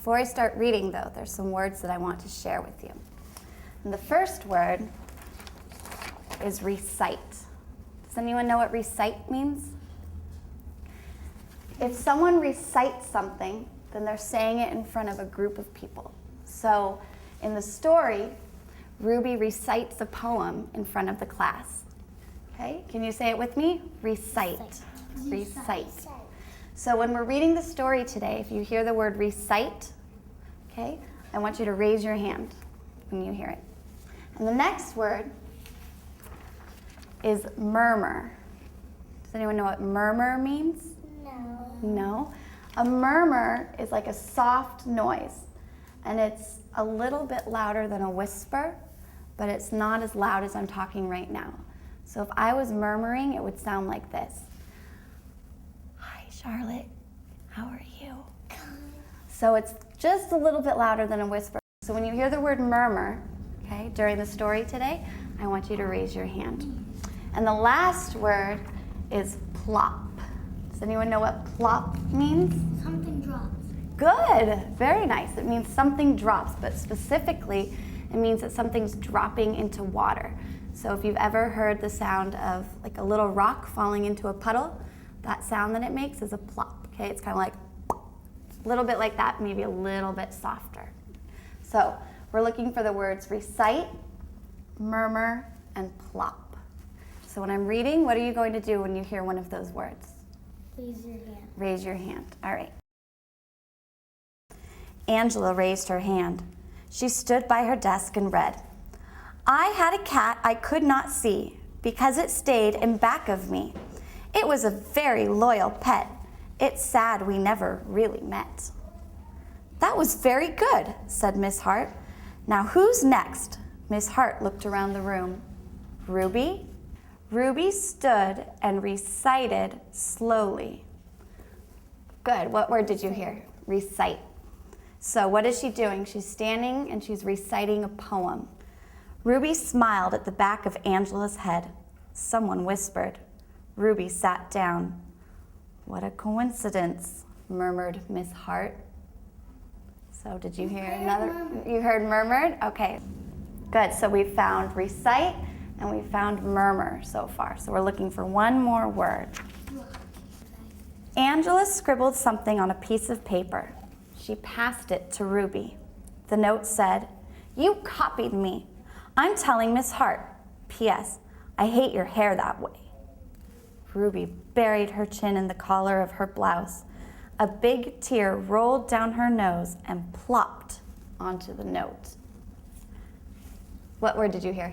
Before I start reading, though, there's some words that I want to share with you. And the first word is recite. Does anyone know what recite means? If someone recites something, then they're saying it in front of a group of people. So in the story, Ruby recites a poem in front of the class. Okay, can you say it with me? Recite. Recite. So when we're reading the story today, if you hear the word recite, okay, I want you to raise your hand when you hear it. And the next word is murmur. Does anyone know what murmur means? No. No? A murmur is like a soft noise, and it's a little bit louder than a whisper, but it's not as loud as I'm talking right now. So if I was murmuring, it would sound like this. Hi, Charlotte. How are you? So it's just a little bit louder than a whisper. So when you hear the word murmur, okay, during the story today, I want you to raise your hand. And the last word is plop. Does anyone know what plop means? Something drops. Good, very nice. It means something drops, but specifically, it means that something's dropping into water. So if you've ever heard the sound of like a little rock falling into a puddle, that sound that it makes is a plop, okay? It's kind of like a little bit like that, maybe a little bit softer. So we're looking for the words recite, murmur, and plop. So when I'm reading, what are you going to do when you hear one of those words? Raise your hand. Raise your hand. All right. Angela raised her hand. She stood by her desk and read, I had a cat I could not see because it stayed in back of me. It was a very loyal pet. It's sad we never really met. That was very good, said Miss Hart. Now who's next? Miss Hart looked around the room. Ruby? Ruby stood and recited slowly. Good. What word did you hear? Recite. So what is she doing? She's standing and she's reciting a poem. Ruby smiled at the back of Angela's head. Someone whispered. Ruby sat down. What a coincidence, murmured Miss Hart. So did you hear another? You heard murmured? Okay. Good. So we found recite and we found murmur so far. So we're looking for one more word. Angela scribbled something on a piece of paper. She passed it to Ruby. The note said, You copied me. I'm telling Miss Hart. P.S. I hate your hair that way. Ruby buried her chin in the collar of her blouse. A big tear rolled down her nose and plopped onto the note. What word did you hear?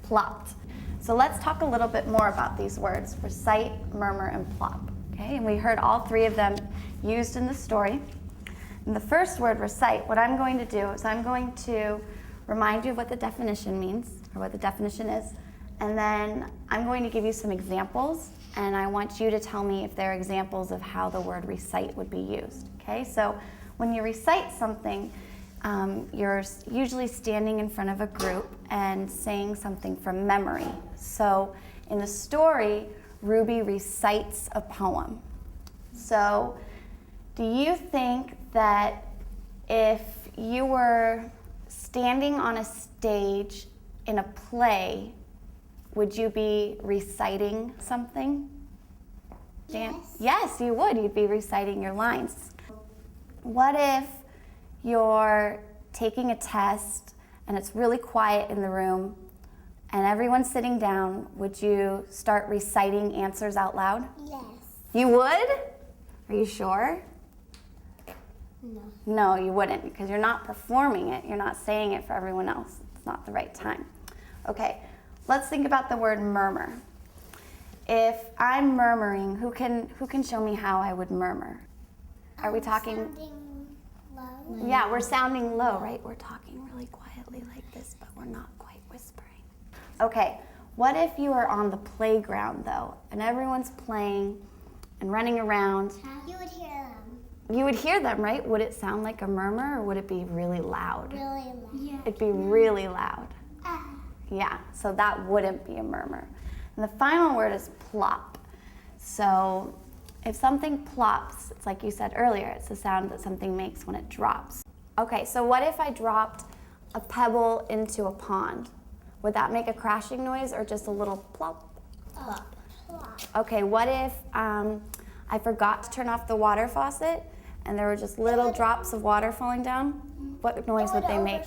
Plopped. So let's talk a little bit more about these words, recite, murmur, and plop. Okay, and we heard all three of them used in the story. And the first word, recite, what I'm going to do is I'm going to remind you of what the definition means, or what the definition is, and then I'm going to give you some examples, and I want you to tell me if they're examples of how the word recite would be used. Okay, so when you recite something, you're usually standing in front of a group and saying something from memory. So in the story, Ruby recites a poem. So do you think that if you were standing on a stage in a play, would you be reciting something? Yes. Yes, you would. You'd be reciting your lines. What if you're taking a test and it's really quiet in the room and everyone's sitting down? Would you start reciting answers out loud? Yes. You would? Are you sure? No. No, you wouldn't, because you're not performing it. You're not saying it for everyone else. It's not the right time. Okay, let's think about the word murmur. If I'm murmuring, who can show me how I would murmur? Are we talking? Sounding low. Yeah, we're sounding low, right? We're talking really quietly like this, but we're not quite whispering. Okay, what if you were on the playground, though, and everyone's playing and running around? You would hear them. You would hear them, right? Would it sound like a murmur, or would it be really loud? Really loud. Yeah. It'd be really loud. Ah. Yeah, so that wouldn't be a murmur. And the final word is plop. So if something plops, it's like you said earlier, it's the sound that something makes when it drops. Okay, so what if I dropped a pebble into a pond? Would that make a crashing noise or just a little plop? Plop. Plop. Okay, what if I forgot to turn off the water faucet and there were just little drops of water falling down? What noise would they make?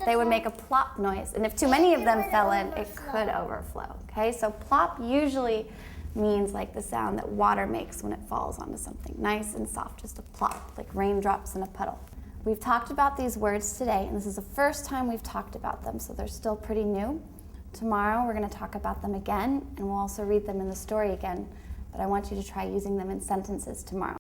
They would make a plop noise. And if too many of them fell in, it could overflow. Okay, so plop usually means like the sound that water makes when it falls onto something nice and soft, just a plop, like raindrops in a puddle. We've talked about these words today, and this is the first time we've talked about them, so they're still pretty new. Tomorrow we're going to talk about them again, and we'll also read them in the story again, but I want you to try using them in sentences tomorrow.